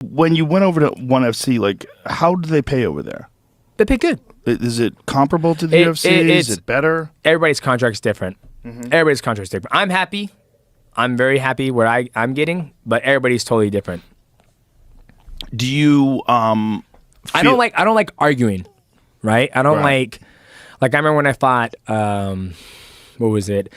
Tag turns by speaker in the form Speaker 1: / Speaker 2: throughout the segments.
Speaker 1: When you went over to ONE FC, like, how do they pay over there?
Speaker 2: They pay good.
Speaker 1: Is it comparable to the UFC? Is it better?
Speaker 2: Everybody's contract's different. Everybody's contract's different. I'm happy. I'm very happy where I'm getting, but everybody's totally different.
Speaker 1: Do you
Speaker 2: I don't like arguing, right? I don't like I remember when I fought what was it?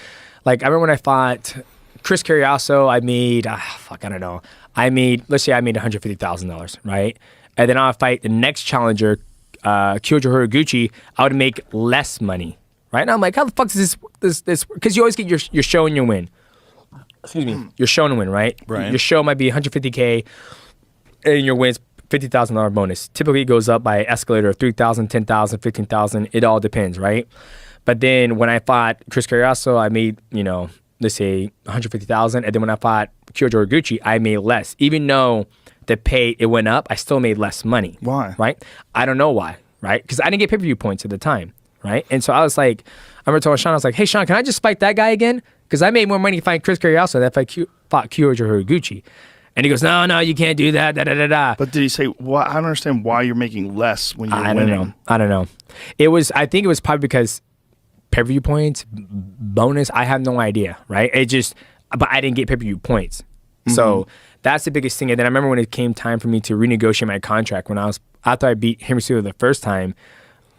Speaker 2: Like I remember when I fought Chris Carriasso, I made I don't know. Let's say I made $150,000, right? And then I'll fight the next challenger, Kyoji Horiguchi, I would make less money, right? And I'm like, how the fuck is this? Because you always get your show and your win. Excuse me. Your show and win, right?
Speaker 1: Right.
Speaker 2: Your show might be $150K, and your win's $50,000 bonus. Typically, it goes up by escalator of $3,000, $10,000, $15,000. It all depends, right? But then when I fought Chris Carriasso, I made let's say $150,000, and then when I fought Kyoji Horiguchi, I made less. Even though the pay it went up, I still made less money.
Speaker 1: Why?
Speaker 2: Right? I don't know why. Right? Because I didn't get pay-per-view points at the time. Right? And so I was like, I remember telling Sean, I was like, hey Sean, can I just fight that guy again? Because I made more money fighting Chris Carriasso than if I fought Kyoji Horiguchi. And he goes, no, you can't do that. Da, da, da, da.
Speaker 1: But did he say? Why? I don't understand why you're making less when you're winning.
Speaker 2: I don't know. I think it was probably because pay-per-view points, bonus. I have no idea. Right? But I didn't get pay-per-view points. So that's the biggest thing. And then I remember when it came time for me to renegotiate my contract after I beat Henry Cejudo the first time,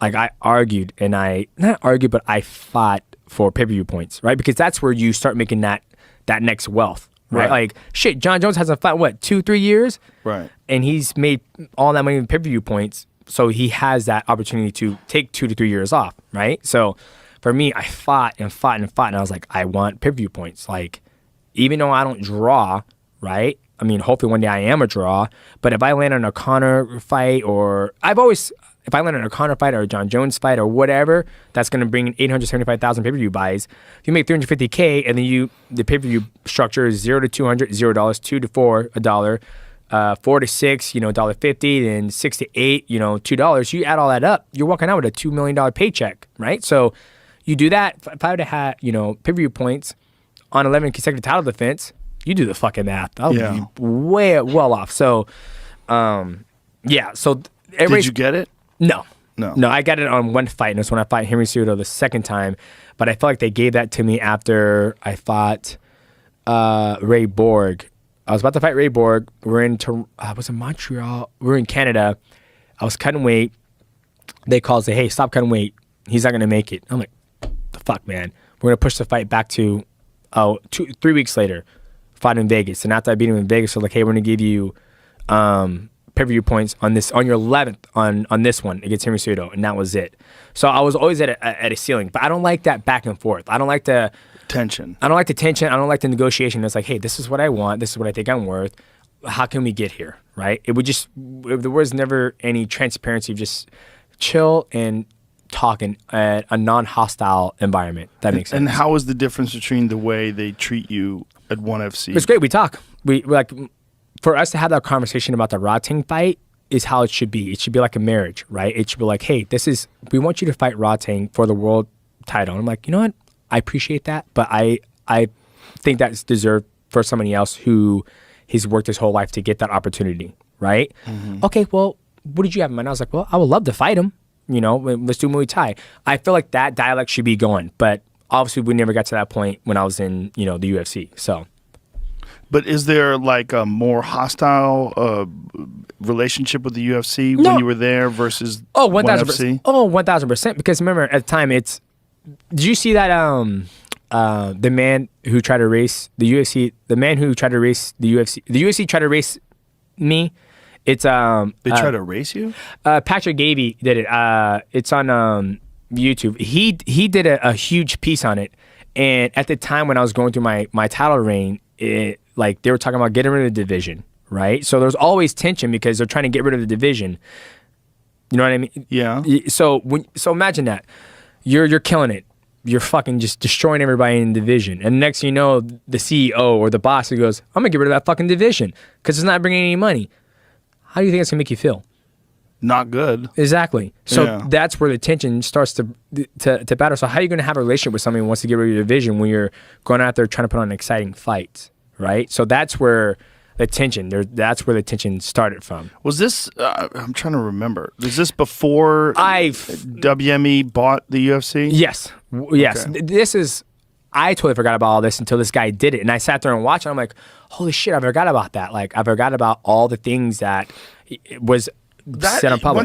Speaker 2: like I argued but I fought for pay-per-view points, right? Because that's where you start making that next wealth, right? Like shit, John Jones hasn't fought 2-3 years,
Speaker 1: right?
Speaker 2: And he's made all that money in pay-per-view points, so he has that opportunity to take 2 to 3 years off, right? So for me, I fought, and I was like, I want pay-per-view points, like even though I don't draw, right? I mean, hopefully one day I am a draw, but if I land on a Conor fight, or if I land on a Conor fight or a John Jones fight or whatever, that's going to bring in 875,000 pay-per-view buys. If you make $350K and then the pay-per-view structure is $0 to $200, $0, $2 to $4, $1, $4 to $6, $1.50, then $6 to $8, $2. You add all that up, you're walking out with a $2 million paycheck, right? So you do that. If I would have had, pay-per-view points on 11 consecutive title defense, you do the fucking math. I would be way well off. So, yeah. So
Speaker 1: did you get it?
Speaker 2: No, I got it on one fight, and it's when I fought Henry Cejudo the second time. But I felt like they gave that to me after I fought Ray Borg. I was about to fight Ray Borg. We're in Montreal. We're in Canada. I was cutting weight. They called, say, hey, stop cutting weight. He's not gonna make it. I'm like, the fuck, man. We're gonna push the fight back to 3 weeks later. Fought in Vegas, and after I beat him in Vegas, so like, hey, we're gonna give you pay-per-view points on your 11th on this one against Henry Cejudo, and that was it. So I was always at a ceiling, but I don't like that back and forth. I don't like the
Speaker 1: tension.
Speaker 2: I don't like the tension. I don't like the negotiation. It's like, hey, this is what I want. This is what I think I'm worth. How can we get here, right? There was never any transparency. Just chill and talk in a non-hostile environment. That makes sense.
Speaker 1: And how is the difference between the way they treat you at ONE FC?
Speaker 2: It's great. We talk. We like. For us to have that conversation about the Rodtang fight is how it should be. It should be like a marriage, right? It should be like, hey, we want you to fight Rodtang for the world title. And I'm like, you know what? I appreciate that, but I think that's deserved for somebody else who has worked his whole life to get that opportunity, right? Okay, well, what did you have in mind? I was like, well, I would love to fight him. Let's do Muay Thai. I feel like that dialect should be going, but obviously we never got to that point when I was in, the UFC, so.
Speaker 1: But is there like a more hostile relationship with the UFC when you were there versus 1,000%?
Speaker 2: Oh, 1,000%. Because remember, at the time, did you see that the man who tried to race the UFC, the UFC tried to race me? It's
Speaker 1: they tried to race you?
Speaker 2: Patrick Gavey did it. It's on YouTube. He did a huge piece on it. And at the time when I was going through my title reign, like they were talking about getting rid of the division, right? So there's always tension because they're trying to get rid of the division. You know what I mean?
Speaker 1: Yeah.
Speaker 2: So imagine that you're killing it. You're fucking just destroying everybody in the division, and next thing you know, the CEO or the boss who goes, "I'm gonna get rid of that fucking division because it's not bringing any money." How do you think it's gonna make you feel?
Speaker 1: Not good.
Speaker 2: Exactly. So that's where the tension starts to battle. So how are you going to have a relationship with somebody who wants to get rid of your division when you're going out there trying to put on exciting fights, right? So that's where the tension. That's where the tension started from.
Speaker 1: Was this? I'm trying to remember. Was this before WME bought the UFC?
Speaker 2: Yes. Yes.
Speaker 1: Okay.
Speaker 2: This is. I totally forgot about all this until this guy did it, and I sat there and watched. And I'm like, holy shit! I forgot about that. Like I forgot about all the things that was said on public.